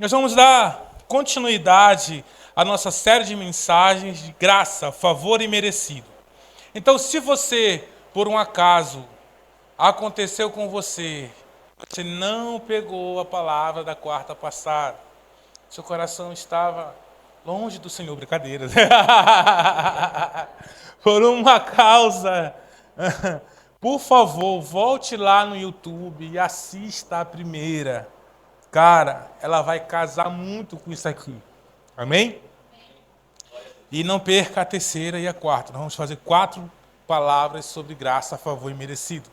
Nós vamos dar continuidade à nossa série de mensagens de graça, favor e merecido. Então, se você, por um acaso, aconteceu com você, você não pegou a palavra da quarta passada, seu coração estava longe do Senhor, brincadeira. Por uma causa, por favor, volte lá no YouTube e assista a primeira. Cara, ela vai casar muito com isso aqui. Amém? E não perca a terceira e a quarta. Nós vamos fazer 4 palavras sobre graça, favor e merecido.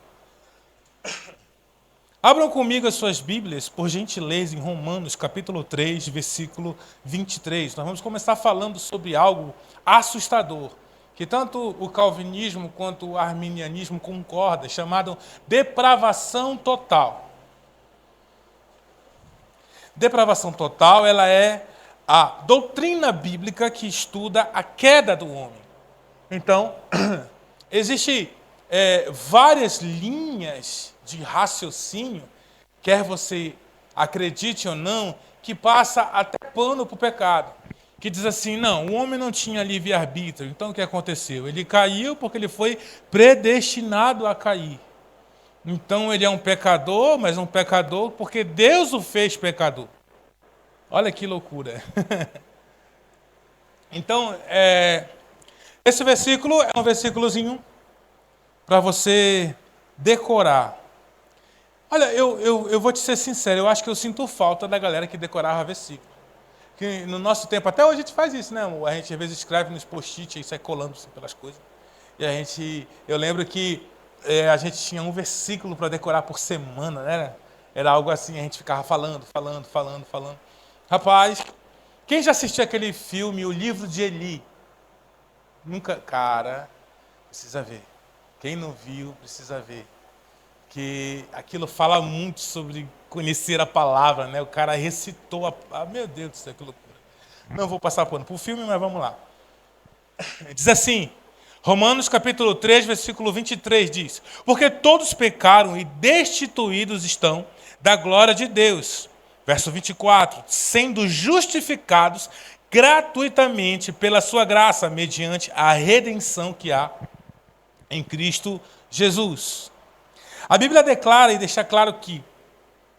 Abram comigo as suas Bíblias, por gentileza, em Romanos, capítulo 3, versículo 23. Nós vamos começar falando sobre algo assustador, que tanto o calvinismo quanto o arminianismo concordam, chamado depravação total. Depravação total, ela é a doutrina bíblica que estuda a queda do homem. Então, existem várias linhas de raciocínio, quer você acredite ou não, que passa até pano para o pecado. Que diz assim, não, o homem não tinha livre-arbítrio, então o que aconteceu? Ele caiu porque ele foi predestinado a cair. Então ele é um pecador, mas um pecador porque Deus o fez pecador. Olha que loucura. Então, esse versículo é um versículozinho para você decorar. Olha, eu vou te ser sincero, eu acho que eu sinto falta da galera que decorava versículo. Que no nosso tempo, até hoje a gente faz isso, né? A gente às vezes escreve nos post-it e sai colando assim, pelas coisas. E eu lembro que a gente tinha um versículo para decorar por semana, né? Era algo assim, a gente ficava falando. Rapaz, quem já assistiu aquele filme, O Livro de Eli? Nunca, cara, precisa ver. Quem não viu, precisa ver. Que aquilo fala muito sobre conhecer a palavra, né? O cara recitou meu Deus do céu, que loucura. Não vou passar pano pro filme, mas vamos lá. Diz assim, Romanos capítulo 3, versículo 23 diz: porque todos pecaram e destituídos estão da glória de Deus. Verso 24, sendo justificados gratuitamente pela sua graça, mediante a redenção que há em Cristo Jesus. A Bíblia declara e deixa claro que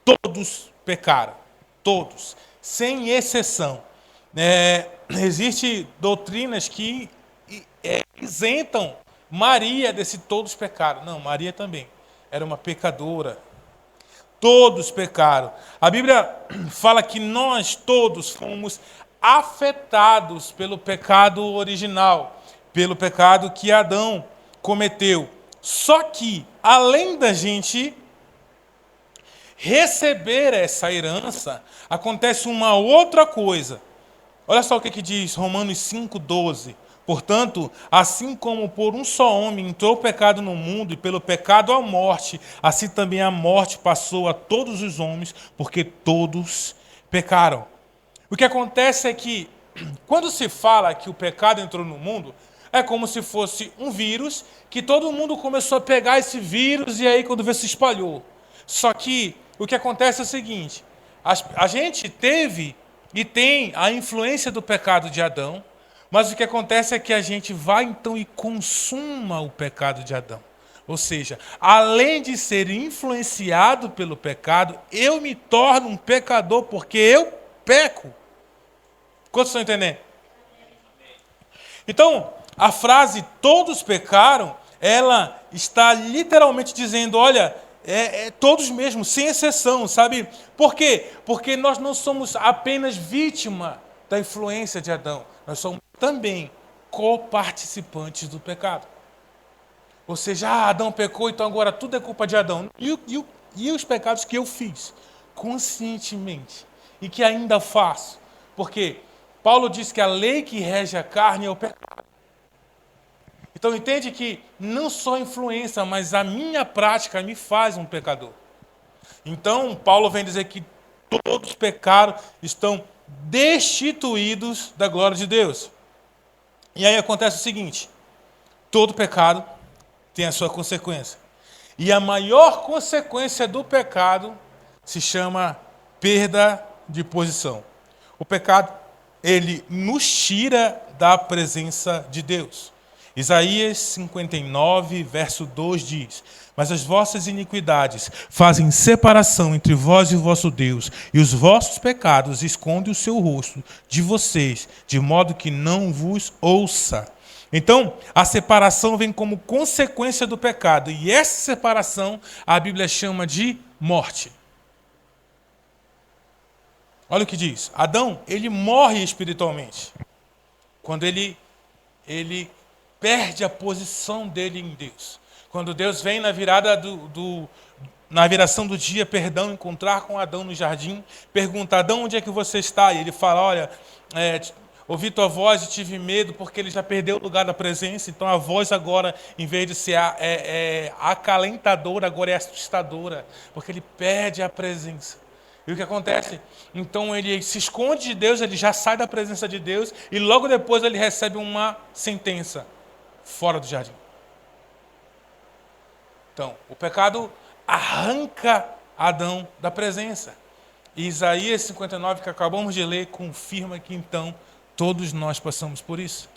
todos pecaram, todos, sem exceção. Existem doutrinas que isentam Maria desse todos pecaram. Não, Maria também era uma pecadora. Todos pecaram. A Bíblia fala que nós todos fomos afetados pelo pecado original, pelo pecado que Adão cometeu. Só que, além da gente receber essa herança, acontece uma outra coisa. Olha só o que diz Romanos 5,12. Portanto, assim como por um só homem entrou o pecado no mundo, e pelo pecado a morte, assim também a morte passou a todos os homens, porque todos pecaram. O que acontece é que, quando se fala que o pecado entrou no mundo, é como se fosse um vírus, que todo mundo começou a pegar esse vírus e aí quando vê se espalhou. Só que o que acontece é o seguinte, a gente teve e tem a influência do pecado de Adão, mas o que acontece é que a gente vai então e consuma o pecado de Adão. Ou seja, além de ser influenciado pelo pecado, eu me torno um pecador porque eu peco. Quantos estão entendendo? Então, a frase todos pecaram, ela está literalmente dizendo, olha, todos mesmo, sem exceção, sabe? Por quê? Porque nós não somos apenas vítima da influência de Adão, nós somos também coparticipantes do pecado. Ou seja, Adão pecou, então agora tudo é culpa de Adão. E os pecados que eu fiz conscientemente e que ainda faço? Porque Paulo diz que a lei que rege a carne é o pecado. Então entende que não só a influência, mas a minha prática me faz um pecador. Então Paulo vem dizer que todos pecaram, estão destituídos da glória de Deus. E aí acontece o seguinte, todo pecado tem a sua consequência. E a maior consequência do pecado se chama perda de posição. O pecado, ele nos tira da presença de Deus. Isaías 59, verso 2 diz: Mas as vossas iniquidades fazem separação entre vós e o vosso Deus, e os vossos pecados escondem o seu rosto de vocês, de modo que não vos ouça. Então, a separação vem como consequência do pecado, e essa separação a Bíblia chama de morte. Olha o que diz. Adão, ele morre espiritualmente quando ele perde a posição dele em Deus. Quando Deus vem na na viração do dia, encontrar com Adão no jardim, pergunta: Adão, onde é que você está? E ele fala: olha, ouvi tua voz e tive medo, porque ele já perdeu o lugar da presença. Então a voz agora, em vez de ser acalentadora, agora é assustadora, porque ele perde a presença. E o que acontece? Então ele se esconde de Deus, ele já sai da presença de Deus, e logo depois ele recebe uma sentença: fora do jardim. Então, o pecado arranca Adão da presença. E Isaías 59, que acabamos de ler, confirma que então todos nós passamos por isso.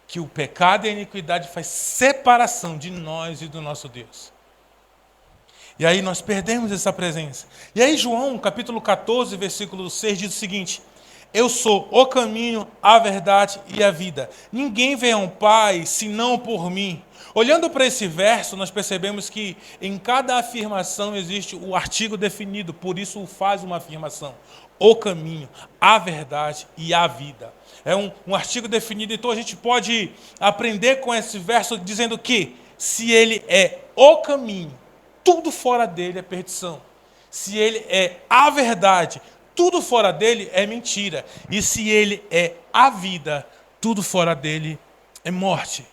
Que o pecado e a iniquidade faz separação de nós e do nosso Deus. E aí nós perdemos essa presença. E aí João, capítulo 14, versículo 6, diz o seguinte: Eu sou o caminho, a verdade e a vida. Ninguém vem ao Pai senão por mim. Olhando para esse verso, nós percebemos que em cada afirmação existe o artigo definido, por isso faz uma afirmação. O caminho, a verdade e a vida. É um artigo definido, então a gente pode aprender com esse verso dizendo que se ele é o caminho, tudo fora dele é perdição. Se ele é a verdade, tudo fora dele é mentira. E se ele é a vida, tudo fora dele é morte.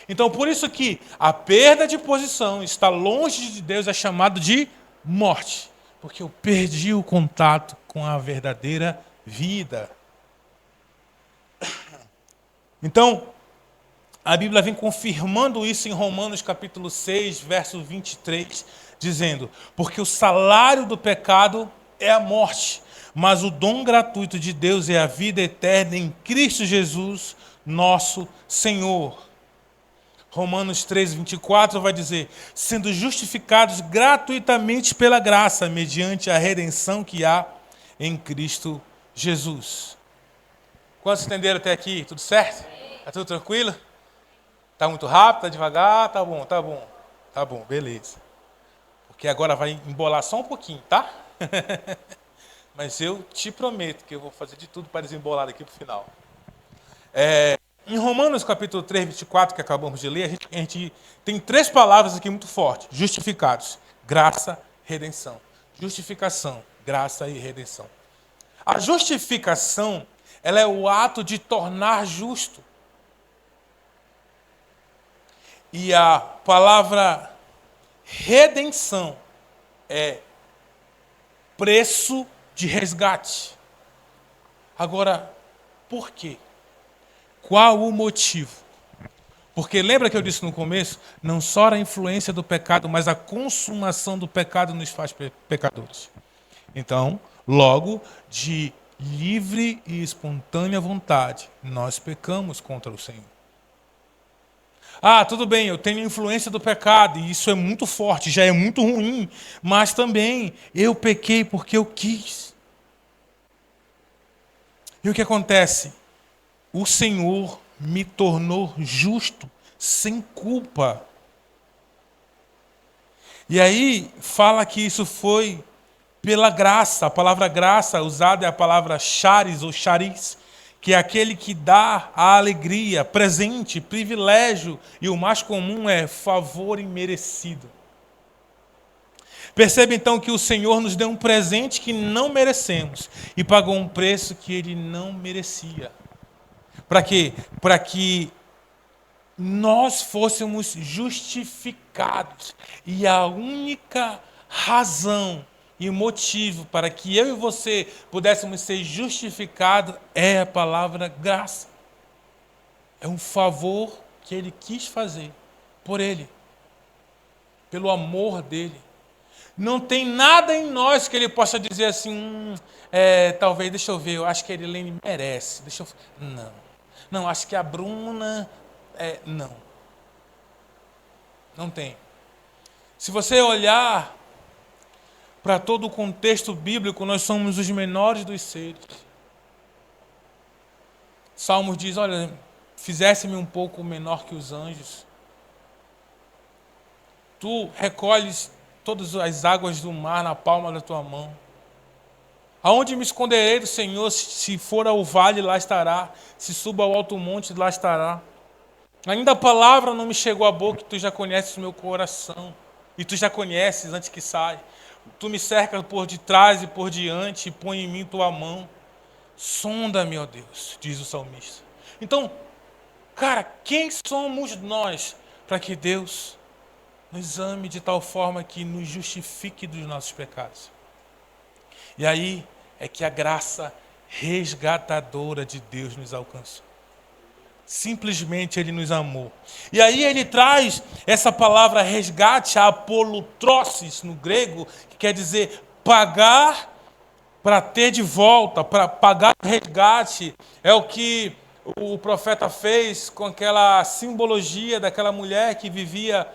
Então, por isso que a perda de posição, estar longe de Deus, é chamado de morte. Porque eu perdi o contato com a verdadeira vida. Então, a Bíblia vem confirmando isso em Romanos capítulo 6, verso 23, dizendo: Porque o salário do pecado é a morte, mas o dom gratuito de Deus é a vida eterna em Cristo Jesus, nosso Senhor. Romanos 3, 24 vai dizer: sendo justificados gratuitamente pela graça, mediante a redenção que há em Cristo Jesus. Quantos entenderam até aqui? Tudo certo? Está tudo tranquilo? Está muito rápido? Está devagar? Tá bom, beleza. Porque agora vai embolar só um pouquinho, tá? Mas eu te prometo que eu vou fazer de tudo para desembolar daqui para o final. Em Romanos capítulo 3, 24, que acabamos de ler, a gente tem 3 palavras aqui muito fortes: justificados, graça, redenção. Justificação, graça e redenção. A justificação, ela é o ato de tornar justo. E a palavra redenção é preço de resgate. Agora, por quê? Qual o motivo? Porque lembra que eu disse no começo? Não só a influência do pecado, mas a consumação do pecado nos faz pecadores. Então, logo, de livre e espontânea vontade, nós pecamos contra o Senhor. Ah, tudo bem, eu tenho influência do pecado, e isso é muito forte, já é muito ruim, mas também eu pequei porque eu quis. E o que acontece? O Senhor me tornou justo, sem culpa. E aí fala que isso foi pela graça. A palavra graça usada é a palavra charis ou charis, que é aquele que dá a alegria, presente, privilégio, e o mais comum é favor imerecido. Perceba então que o Senhor nos deu um presente que não merecemos e pagou um preço que ele não merecia. Para quê? Para que nós fôssemos justificados. E a única razão e motivo para que eu e você pudéssemos ser justificados é a palavra graça. É um favor que ele quis fazer por ele, pelo amor dele. Não tem nada em nós que ele possa dizer assim, talvez, deixa eu ver, eu acho que a Erilene merece. Não. Não, acho que a Bruna. Não. Não tem. Se você olhar para todo o contexto bíblico, nós somos os menores dos seres. Salmos diz, olha, fizesse-me um pouco menor que os anjos. Tu recolhes todas as águas do mar na palma da tua mão. Aonde me esconderei do Senhor? Se for ao vale, lá estará. Se subo ao alto monte, lá estará. Ainda a palavra não me chegou à boca, tu já conheces o meu coração. E tu já conheces antes que saia. Tu me cercas por detrás e por diante, e põe em mim tua mão. Sonda-me, ó Deus, diz o salmista. Então, cara, quem somos nós para que Deus nos ame de tal forma que nos justifique dos nossos pecados? E aí é que a graça resgatadora de Deus nos alcançou. Simplesmente Ele nos amou. E aí Ele traz essa palavra resgate, a apolutrosis no grego, que quer dizer pagar para ter de volta, para pagar o resgate. É o que o profeta fez com aquela simbologia daquela mulher que vivia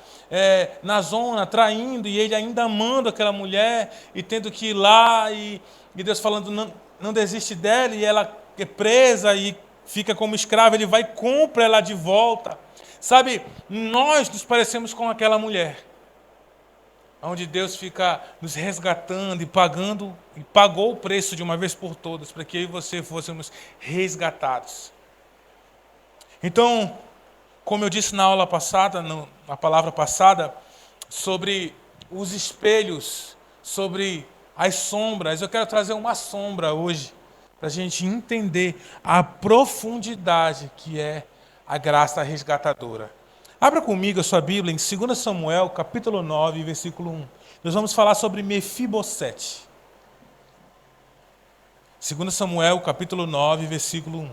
na zona, traindo, e ele ainda amando aquela mulher, e tendo que ir lá, e Deus falando, não desiste dela, e ela é presa, e fica como escrava, ele vai e compra ela de volta. Sabe, nós nos parecemos com aquela mulher, onde Deus fica nos resgatando e pagando, e pagou o preço de uma vez por todas, para que eu e você fôssemos resgatados. Então, como eu disse na aula passada, na palavra passada, sobre os espelhos, sobre as sombras, eu quero trazer uma sombra hoje, para a gente entender a profundidade que é a graça resgatadora. Abra comigo a sua Bíblia em 2 Samuel, capítulo 9, versículo 1. Nós vamos falar sobre Mefibosete. 2 Samuel, capítulo 9, versículo 1.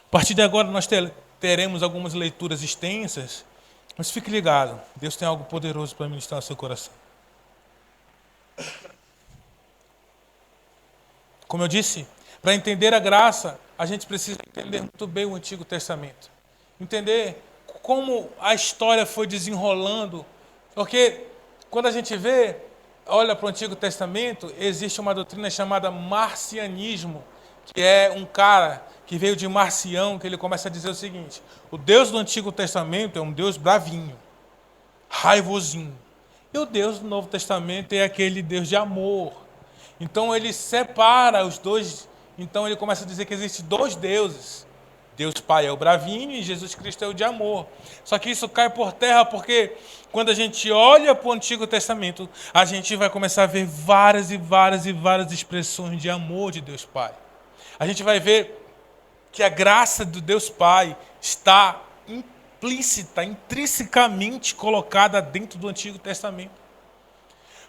A partir de agora nós teremos algumas leituras extensas, mas fique ligado, Deus tem algo poderoso para ministrar no seu coração. Como eu disse, para entender a graça, a gente precisa entender muito bem o Antigo Testamento. Entender como a história foi desenrolando. Porque quando a gente olha para o Antigo Testamento, existe uma doutrina chamada marcianismo, que é um cara que veio de Marcião, que ele começa a dizer o seguinte: o Deus do Antigo Testamento é um Deus bravinho, raivosinho. E o Deus do Novo Testamento é aquele Deus de amor. Então ele separa os dois. Então ele começa a dizer que existem dois deuses. Deus Pai é o bravinho e Jesus Cristo é o de amor. Só que isso cai por terra porque quando a gente olha para o Antigo Testamento, a gente vai começar a ver várias e várias e várias expressões de amor de Deus Pai. A gente vai ver que a graça do Deus Pai está implícita, intrinsecamente colocada dentro do Antigo Testamento.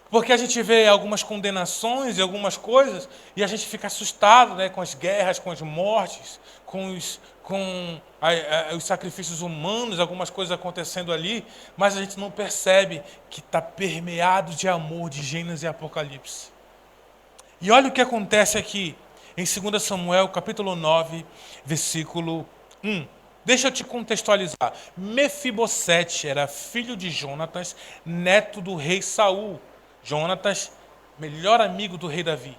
Porque a gente vê algumas condenações e algumas coisas e a gente fica assustado, né, com as guerras, com as mortes, com os sacrifícios humanos, algumas coisas acontecendo ali, mas a gente não percebe que está permeado de amor de Gênesis e Apocalipse. E olha o que acontece aqui em 2 Samuel, capítulo 9, versículo 1. Deixa eu te contextualizar. Mefibosete era filho de Jonatas, neto do rei Saul. Jonatas, melhor amigo do rei Davi.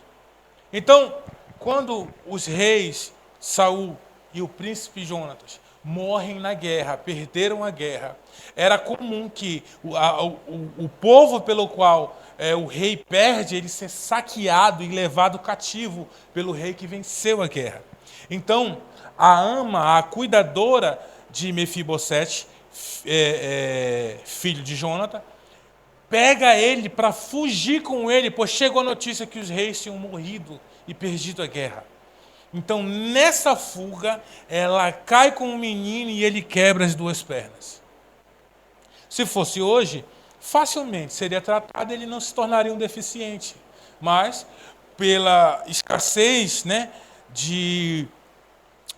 Então, quando os reis Saul e o príncipe Jonatas morrem na guerra, perderam a guerra, era comum que o povo pelo qual o rei perde, ele ser saqueado e levado cativo pelo rei que venceu a guerra. Então, a ama, a cuidadora de Mefibosete, filho de Jonatas, pega ele para fugir com ele, pois chegou a notícia que os reis tinham morrido e perdido a guerra. Então, nessa fuga, ela cai com o menino e ele quebra as duas pernas. Se fosse hoje, facilmente seria tratado e ele não se tornaria um deficiente. Mas, pela escassez, né, de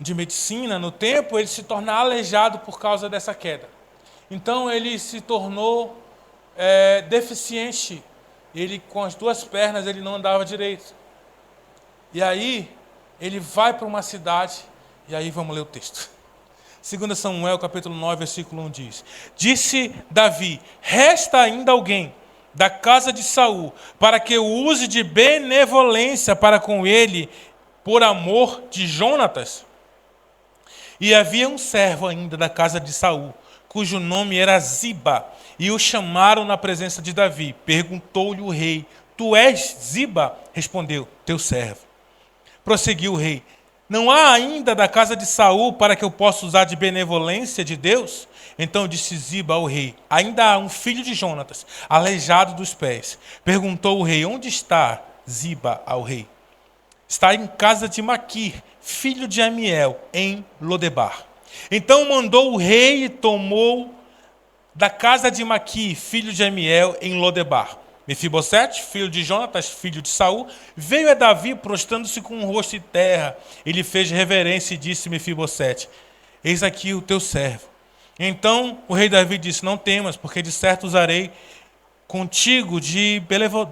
de medicina no tempo, ele se torna aleijado por causa dessa queda. Então ele se tornou deficiente. Ele, com as duas pernas, ele não andava direito. E aí, ele vai para uma cidade, e aí vamos ler o texto. 2 Samuel, capítulo 9, versículo 1 diz: Disse Davi: resta ainda alguém da casa de Saul, para que eu use de benevolência para com ele, por amor de Jonatas. E havia um servo ainda da casa de Saul, cujo nome era Ziba, e o chamaram na presença de Davi. Perguntou-lhe o rei: Tu és Ziba? Respondeu: Teu servo. Prosseguiu o rei: Não há ainda da casa de Saul para que eu possa usar de benevolência de Deus? Então disse Ziba ao rei: Ainda há um filho de Jonatas, aleijado dos pés. Perguntou o rei: Onde está Ziba ao rei? Está em casa de Maquir, filho de Amiel, em Lodebar. Então mandou o rei e tomou da casa de Maquir, filho de Amiel, em Lodebar. Mefibosete, filho de Jonatas, filho de Saul, veio a Davi prostrando-se com o rosto em terra. Ele fez reverência e disse: Mefibosete, eis aqui o teu servo. Então o rei Davi disse: Não temas, porque de certo usarei contigo de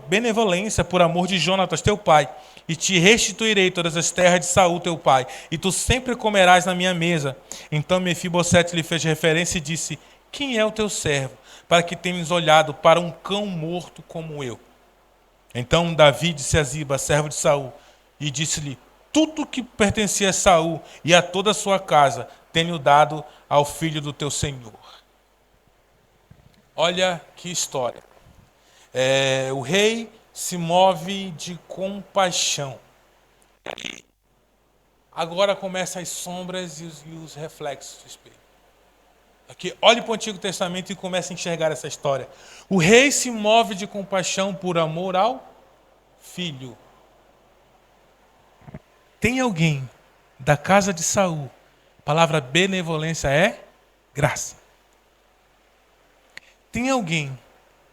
benevolência por amor de Jonatas teu pai, e te restituirei todas as terras de Saul teu pai, e tu sempre comerás na minha mesa. Então Mefibosete lhe fez referência e disse: Quem é o teu servo, para que tenhas olhado para um cão morto como eu? Então Davi disse a Ziba, servo de Saul, e disse-lhe: Tudo que pertencia a Saul e a toda a sua casa tenho dado ao filho do teu senhor. Olha que história. O rei se move de compaixão. Agora começam as sombras e os reflexos do espelho. Aqui, olhe para o Antigo Testamento e comece a enxergar essa história. O rei se move de compaixão por amor ao filho. Tem alguém da casa de Saul, a palavra benevolência é graça. Tem alguém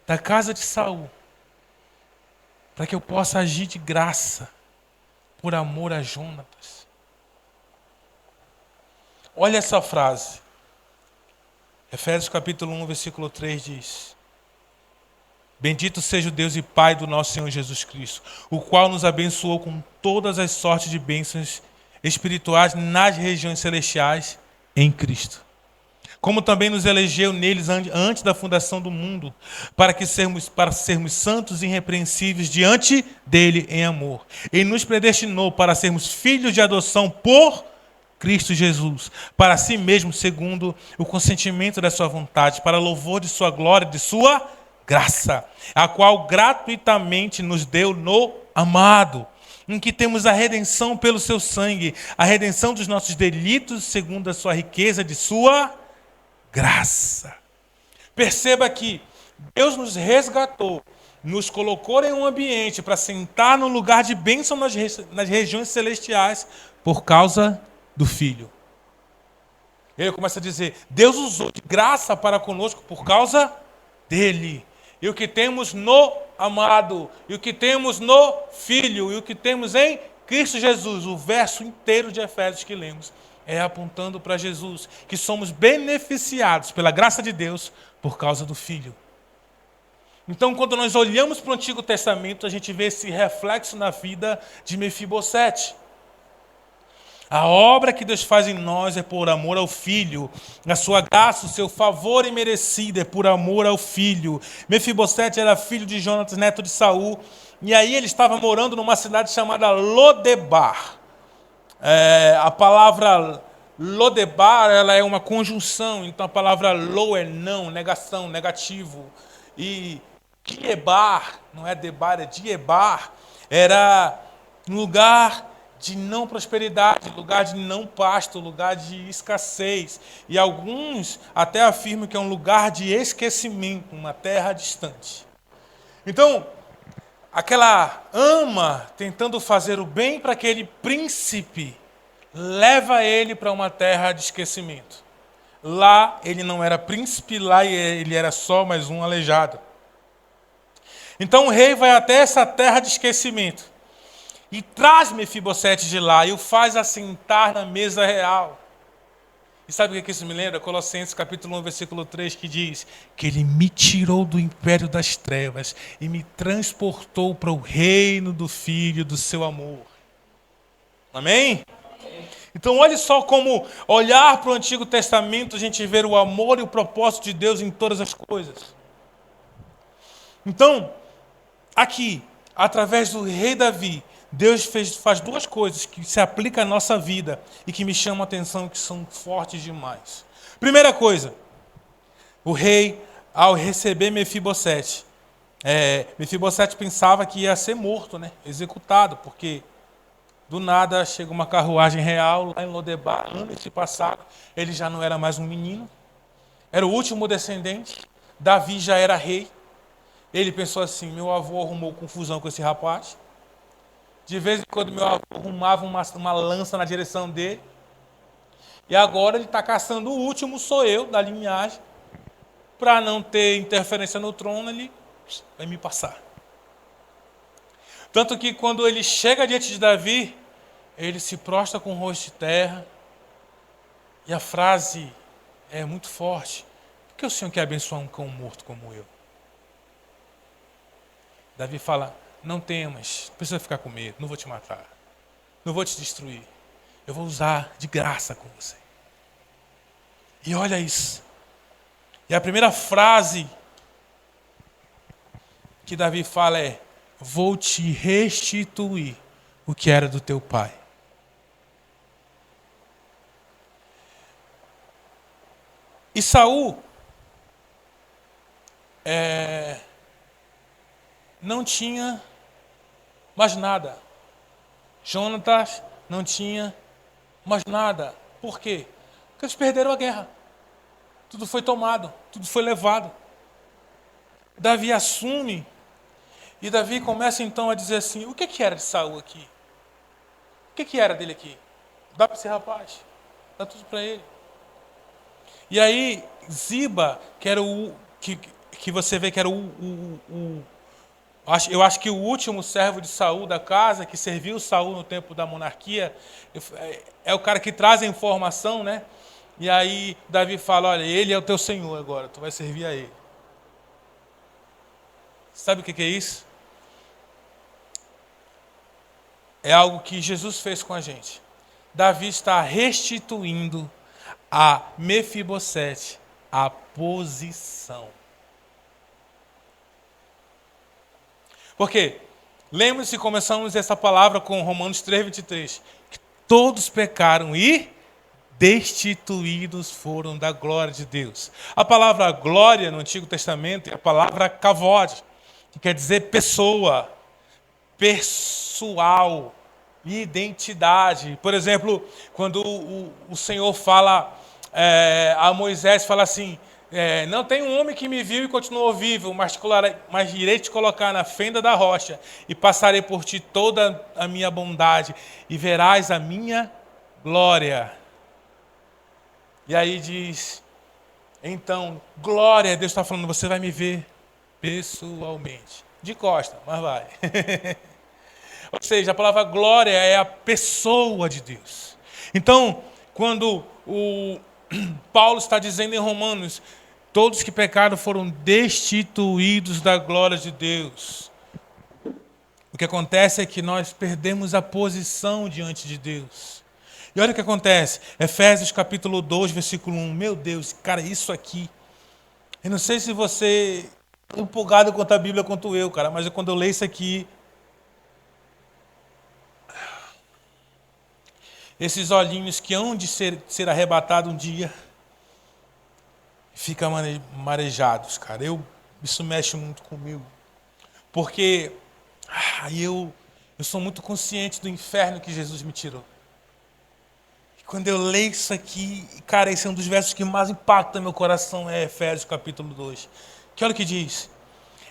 da casa de Saul, para que eu possa agir de graça, por amor a Jonatas. Olha essa frase. Efésios capítulo 1, versículo 3 diz: Bendito seja o Deus e Pai do nosso Senhor Jesus Cristo, o qual nos abençoou com todas as sortes de bênçãos espirituais nas regiões celestiais em Cristo. Como também nos elegeu neles antes da fundação do mundo, para sermos santos e irrepreensíveis diante dele em amor. Ele nos predestinou para sermos filhos de adoção por Cristo Jesus, para si mesmo, segundo o consentimento da sua vontade, para louvor de sua glória e de sua graça, a qual gratuitamente nos deu no amado, em que temos a redenção pelo seu sangue, a redenção dos nossos delitos, segundo a sua riqueza de sua graça. Perceba que Deus nos resgatou, nos colocou em um ambiente para sentar no lugar de bênção nas regiões celestiais por causa do Filho. Ele começa a dizer: Deus usou de graça para conosco por causa dele. E o que temos no amado, e o que temos no Filho, e o que temos em Cristo Jesus. O verso inteiro de Efésios que lemos é apontando para Jesus, que somos beneficiados pela graça de Deus por causa do Filho. Então, quando nós olhamos para o Antigo Testamento, a gente vê esse reflexo na vida de Mefibosete. A obra que Deus faz em nós é por amor ao Filho. A sua graça, o seu favor imerecido é por amor ao Filho. Mefibosete era filho de Jonatas, neto de Saul. E aí ele estava morando numa cidade chamada Lodebar. A palavra Lodebar, ela é uma conjunção. Então a palavra lo é não, negação, negativo. E Diebar, não é Debar, é Diebar, era um lugar de não prosperidade, lugar de não pasto, lugar de escassez. E alguns até afirmam que é um lugar de esquecimento, uma terra distante. Então, aquela ama tentando fazer o bem para aquele príncipe, leva ele para uma terra de esquecimento. Lá ele não era príncipe, lá ele era só mais um aleijado. Então o rei vai até essa terra de esquecimento. e traz Mefibosete de lá e o faz assentar na mesa real. E sabe o que isso me lembra? Colossenses capítulo 1, versículo 3, que diz que ele me tirou do império das trevas e me transportou para o reino do Filho do seu amor. Amém? Então olhe só como olhar para o Antigo Testamento, a gente vê o amor e o propósito de Deus em todas as coisas. Então, aqui, através do rei Davi, Deus faz duas coisas que se aplicam à nossa vida e que me chamam a atenção, que são fortes demais. Primeira coisa, o rei, ao receber Mefibosete, Mefibosete pensava que ia ser morto, né? Executado, porque do nada chega uma carruagem real lá em Lodebar, anos se passaram, ele já não era mais um menino, era o último descendente, Davi já era rei. Ele pensou assim, meu avô arrumou confusão com esse rapaz. De vez em quando meu avô arrumava uma lança na direção dele. E agora ele está caçando o último, sou eu, da linhagem. Para não ter interferência no trono, ele vai me passar. Tanto que quando ele chega diante de Davi, ele se prostra com o rosto de terra. E a frase é muito forte. Por que o Senhor quer abençoar um cão morto como eu? Davi fala, não temas, não precisa ficar com medo, não vou te matar, não vou te destruir, eu vou usar de graça com você. E olha isso. E a primeira frase que Davi fala é, vou te restituir o que era do teu pai. E Saul não tinha mais nada. Jonatas não tinha mais nada. Por quê? Porque eles perderam a guerra. Tudo foi tomado, tudo foi levado. Davi assume e Davi começa então a dizer assim, o que era de Saul aqui? O que era dele aqui? Dá para esse rapaz, dá tudo para ele. E aí Ziba, que era que você vê que era eu acho que o último servo de Saul da casa, que serviu Saul no tempo da monarquia, é o cara que traz a informação, né? E aí Davi fala, olha, ele é o teu senhor agora, tu vai servir a ele. Sabe o que é isso? É algo que Jesus fez com a gente. Davi está restituindo a Mefibosete a posição. Porque, lembre-se, começamos essa palavra com Romanos 3:23, que todos pecaram e destituídos foram da glória de Deus. A palavra glória no Antigo Testamento é a palavra kavod, que quer dizer pessoa, pessoal, identidade. Por exemplo, quando o Senhor fala a Moisés, fala assim, não tem um homem que me viu e continuou vivo, mas irei te colocar na fenda da rocha e passarei por ti toda a minha bondade e verás a minha glória. E aí diz, então, glória, Deus está falando, você vai me ver pessoalmente. De costa, mas vai. Ou seja, a palavra glória é a pessoa de Deus. Então, quando o Paulo está dizendo em Romanos, todos que pecaram foram destituídos da glória de Deus. O que acontece é que nós perdemos a posição diante de Deus. E olha o que acontece. Efésios capítulo 2, versículo 1. Meu Deus, cara, isso aqui. Eu não sei se você é empolgado quanto a Bíblia quanto eu, cara, mas quando eu leio isso aqui, esses olhinhos que hão de ser arrebatados um dia, ficam marejados, cara. Isso mexe muito comigo. Porque eu sou muito consciente do inferno que Jesus me tirou. E quando eu leio isso aqui, cara, esse é um dos versos que mais impacta meu coração, é Efésios capítulo 2. Que olha o que diz.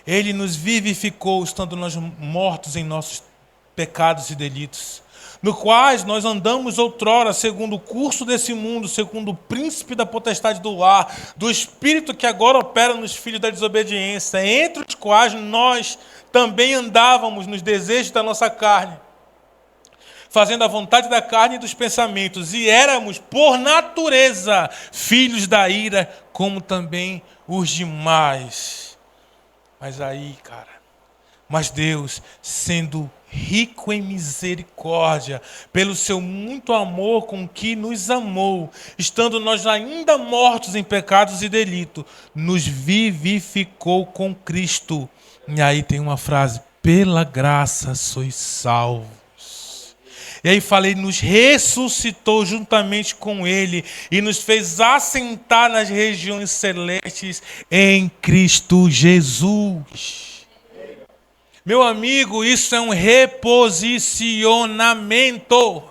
Ele nos vivificou, estando nós mortos em nossos pecados e delitos, no quais nós andamos outrora, segundo o curso desse mundo, segundo o príncipe da potestade do ar, do espírito que agora opera nos filhos da desobediência, entre os quais nós também andávamos nos desejos da nossa carne, fazendo a vontade da carne e dos pensamentos, e éramos, por natureza, filhos da ira, como também os demais. Mas Deus, sendo rico em misericórdia, pelo seu muito amor com que nos amou, estando nós ainda mortos em pecados e delitos, nos vivificou com Cristo. E aí tem uma frase: pela graça sois salvos. E aí falei, nos ressuscitou juntamente com Ele e nos fez assentar nas regiões celestes em Cristo Jesus. Meu amigo, isso é um reposicionamento.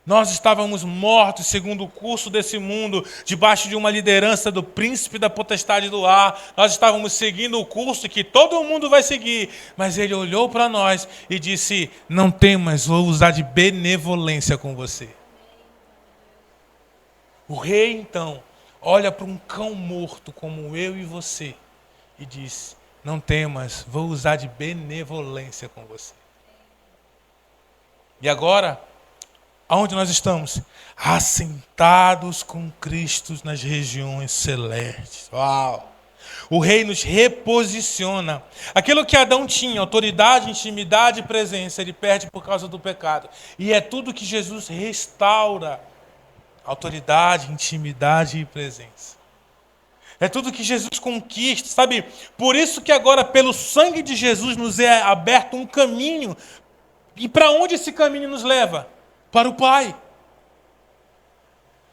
Nós estávamos mortos segundo o curso desse mundo, debaixo de uma liderança do príncipe da potestade do ar. Nós estávamos seguindo o curso que todo mundo vai seguir. Mas ele olhou para nós e disse: não temas, vou usar de benevolência com você. O rei, então, olha para um cão morto como eu e você e diz: não temas, vou usar de benevolência com você. E agora, aonde nós estamos? Assentados com Cristo nas regiões celestes. Uau! O rei nos reposiciona. Aquilo que Adão tinha, autoridade, intimidade e presença, ele perde por causa do pecado. E é tudo que Jesus restaura. Autoridade, intimidade e presença. É tudo que Jesus conquista, sabe? Por isso que agora, pelo sangue de Jesus, nos é aberto um caminho. E para onde esse caminho nos leva? Para o Pai.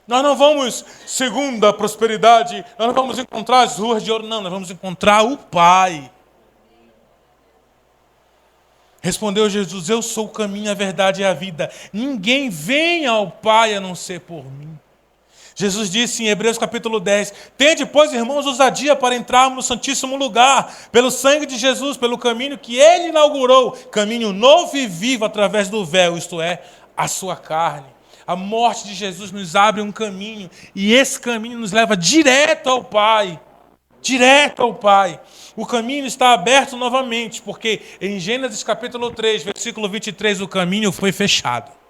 Nós não vamos, segundo a prosperidade, nós não vamos encontrar as ruas de ouro, não. Nós vamos encontrar o Pai. Respondeu Jesus: eu sou o caminho, a verdade e a vida. Ninguém vem ao Pai a não ser por mim. Jesus disse em Hebreus capítulo 10, tende, pois, irmãos, ousadia para entrarmos no santíssimo lugar, pelo sangue de Jesus, pelo caminho que Ele inaugurou, caminho novo e vivo através do véu, isto é, a sua carne. A morte de Jesus nos abre um caminho, e esse caminho nos leva direto ao Pai. Direto ao Pai. O caminho está aberto novamente, porque em Gênesis capítulo 3, versículo 23, o caminho foi fechado.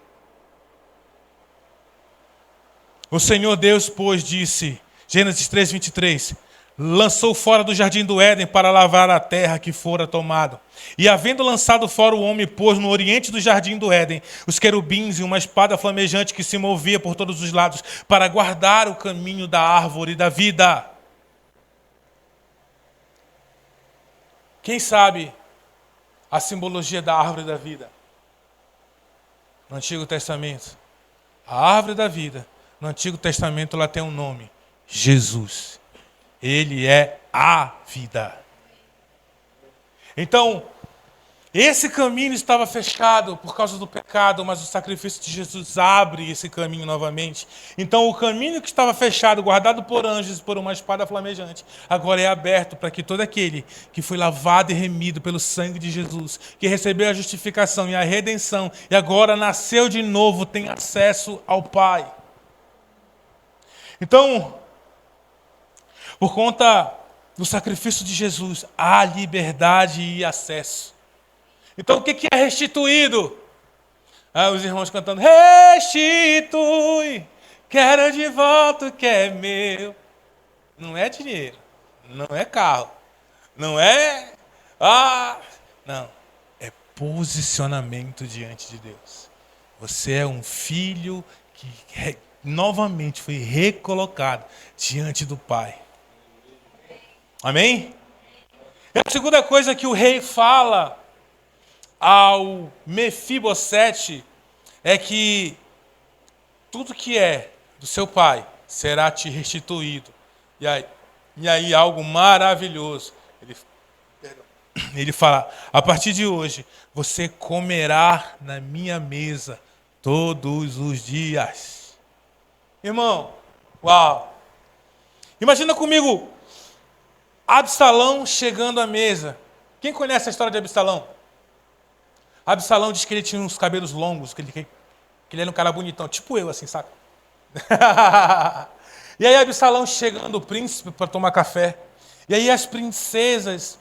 O Senhor Deus, pois, disse, Gênesis 3, 23, lançou fora do jardim do Éden para lavrar a terra que fora tomado. E havendo lançado fora o homem, pôs no oriente do jardim do Éden os querubins e uma espada flamejante que se movia por todos os lados para guardar o caminho da árvore da vida. Quem sabe a simbologia da árvore da vida? No Antigo Testamento, a árvore da vida, no Antigo Testamento ela tem um nome: Jesus. Ele é a vida. Então, esse caminho estava fechado por causa do pecado, mas o sacrifício de Jesus abre esse caminho novamente. Então, o caminho que estava fechado, guardado por anjos e por uma espada flamejante, agora é aberto para que todo aquele que foi lavado e remido pelo sangue de Jesus, que recebeu a justificação e a redenção, e agora nasceu de novo, tenha acesso ao Pai. Então, por conta do sacrifício de Jesus, há liberdade e acesso. Então, o que é restituído? Os irmãos cantando, restitui, quero de volta o que é meu. Não é dinheiro, não é carro, não é... não, é posicionamento diante de Deus. Você é um filho que novamente foi recolocado diante do Pai. Amém? E a segunda coisa que o rei fala ao Mefibosete é que tudo que é do seu pai será te restituído. E aí algo maravilhoso. Ele fala, a partir de hoje, você comerá na minha mesa todos os dias. Irmão, uau! Imagina comigo, Absalão chegando à mesa. Quem conhece a história de Absalão? Absalão diz que ele tinha uns cabelos longos, que ele era um cara bonitão, tipo eu, assim, saca? E aí Absalão chegando o príncipe para tomar café. E aí as princesas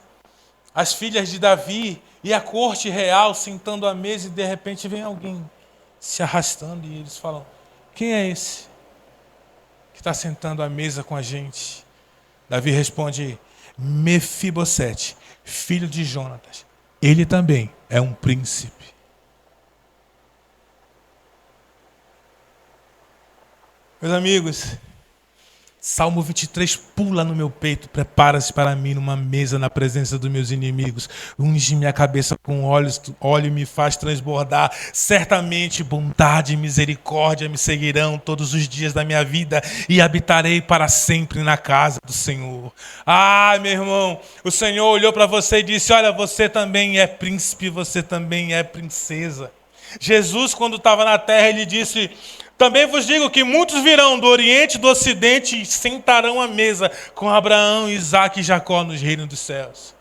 as filhas de Davi e a corte real sentando à mesa, e de repente vem alguém se arrastando e eles falam: quem é esse que está sentando à mesa com a gente? Davi responde: Mefibosete, filho de Jonatas. Ele também é um príncipe. Meus amigos, Salmo 23 pula no meu peito. Prepara-se para mim numa mesa na presença dos meus inimigos. Unge minha cabeça com óleo e me faz transbordar. Certamente bondade e misericórdia me seguirão todos os dias da minha vida e habitarei para sempre na casa do Senhor. Ah, meu irmão, o Senhor olhou para você e disse: olha, você também é príncipe, você também é princesa. Jesus, quando estava na terra, ele disse: também vos digo que muitos virão do Oriente e do Ocidente e sentarão à mesa com Abraão, Isaque e Jacó nos reinos dos céus.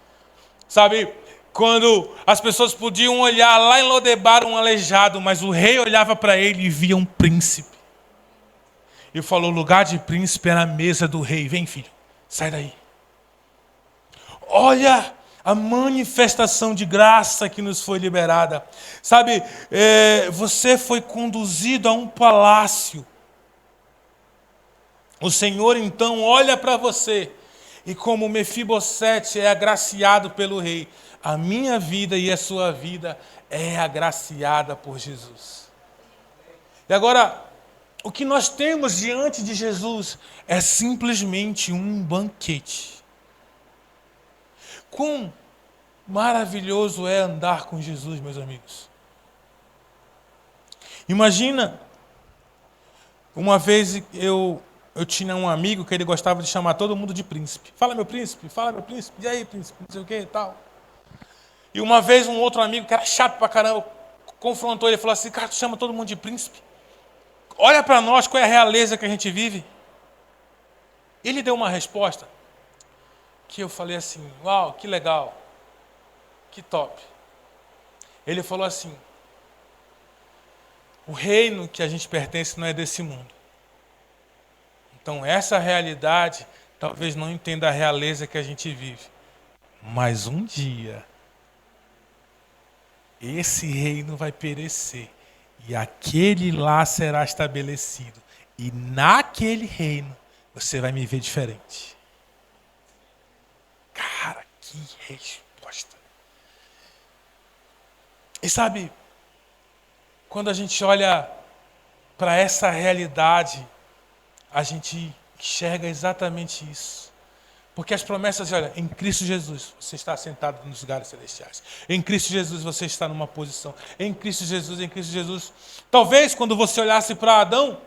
Sabe, quando as pessoas podiam olhar lá em Lodebar um aleijado, mas o rei olhava para ele e via um príncipe. E falou: o lugar de príncipe era a mesa do rei. Vem, filho, sai daí. Olha a manifestação de graça que nos foi liberada. Sabe, você foi conduzido a um palácio. O Senhor então olha para você e, como Mefibosete é agraciado pelo rei, a minha vida e a sua vida é agraciada por Jesus. E agora, o que nós temos diante de Jesus é simplesmente um banquete. Quão maravilhoso é andar com Jesus, meus amigos. Imagina, uma vez eu tinha um amigo que ele gostava de chamar todo mundo de príncipe. Fala, meu príncipe, e aí, príncipe, não sei o que e tal. E uma vez um outro amigo, que era chato pra caramba, confrontou ele e falou assim: cara, tu chama todo mundo de príncipe? Olha para nós, qual é a realeza que a gente vive. Ele deu uma resposta que eu falei assim: uau, que legal. Que top. Ele falou assim: o reino que a gente pertence não é desse mundo. Então essa realidade talvez não entenda a realeza que a gente vive. Mas um dia esse reino vai perecer e aquele lá será estabelecido. E naquele reino você vai me ver diferente. Cara, que resposta. E sabe, quando a gente olha para essa realidade, a gente enxerga exatamente isso. Porque as promessas, olha, em Cristo Jesus você está sentado nos lugares celestiais. Em Cristo Jesus você está numa posição. Em Cristo Jesus, em Cristo Jesus. Talvez quando você olhasse para Adão,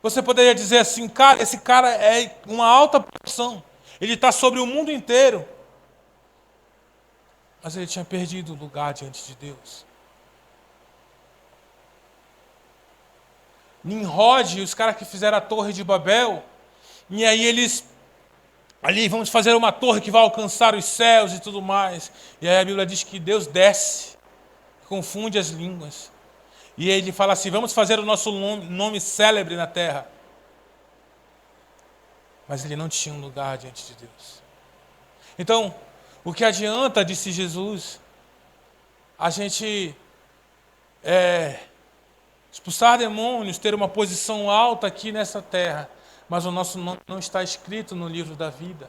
você poderia dizer assim: cara, esse cara é uma alta posição. Ele está sobre o mundo inteiro. Mas ele tinha perdido o lugar diante de Deus. Nimrod, os caras que fizeram a torre de Babel, e aí eles, ali vamos fazer uma torre que vai alcançar os céus e tudo mais. E aí a Bíblia diz que Deus desce, confunde as línguas. E ele fala assim: vamos fazer o nosso nome célebre na terra. Mas ele não tinha um lugar diante de Deus. Então, o que adianta, disse Jesus, a gente expulsar demônios, ter uma posição alta aqui nessa terra, mas o nosso nome não está escrito no livro da vida.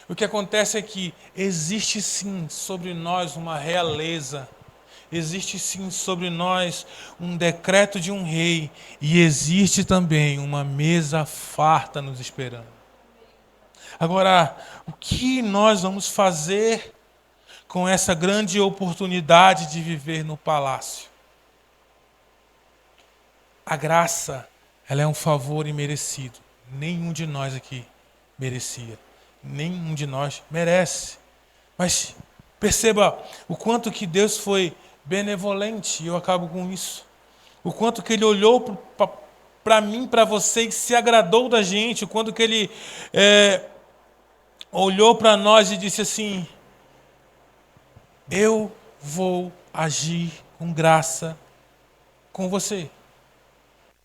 O que acontece é que existe sim sobre nós uma realeza, existe sim sobre nós um decreto de um rei, e existe também uma mesa farta nos esperando. Agora, o que nós vamos fazer com essa grande oportunidade de viver no palácio? A graça, ela é um favor imerecido. Nenhum de nós aqui merecia. Nenhum de nós merece. Mas perceba o quanto que Deus foi benevolente, e eu acabo com isso. O quanto que Ele olhou para mim, para você, e se agradou da gente. O quanto que Ele olhou para nós e disse assim: eu vou agir com graça com você.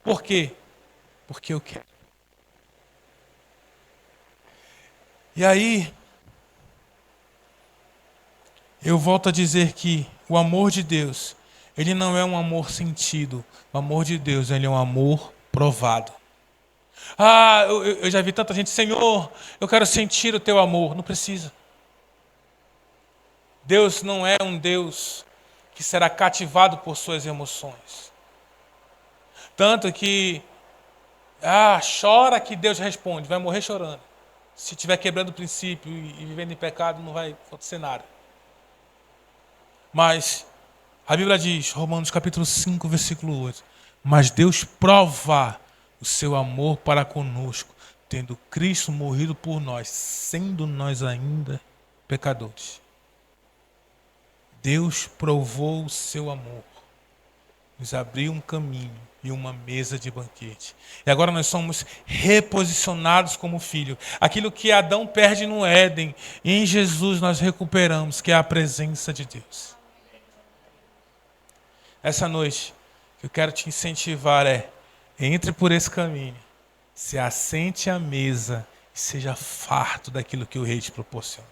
Por quê? Porque eu quero. E aí, Eu volto a dizer que o amor de Deus, ele não é um amor sentido. O amor de Deus, ele é um amor provado. Eu já vi tanta gente, Senhor, eu quero sentir o teu amor. Não precisa. Deus não é um Deus que será cativado por suas emoções. Tanto que, chora que Deus responde, vai morrer chorando. Se estiver quebrando o princípio e vivendo em pecado, não vai acontecer nada. Mas a Bíblia diz, Romanos capítulo 5, versículo 8, mas Deus prova o seu amor para conosco, tendo Cristo morrido por nós, sendo nós ainda pecadores. Deus provou o seu amor, nos abriu um caminho e uma mesa de banquete. E agora nós somos reposicionados como filho. Aquilo que Adão perde no Éden, em Jesus nós recuperamos, que é a presença de Deus. Essa noite, o que eu quero te incentivar entre por esse caminho, se assente à mesa e seja farto daquilo que o Rei te proporciona.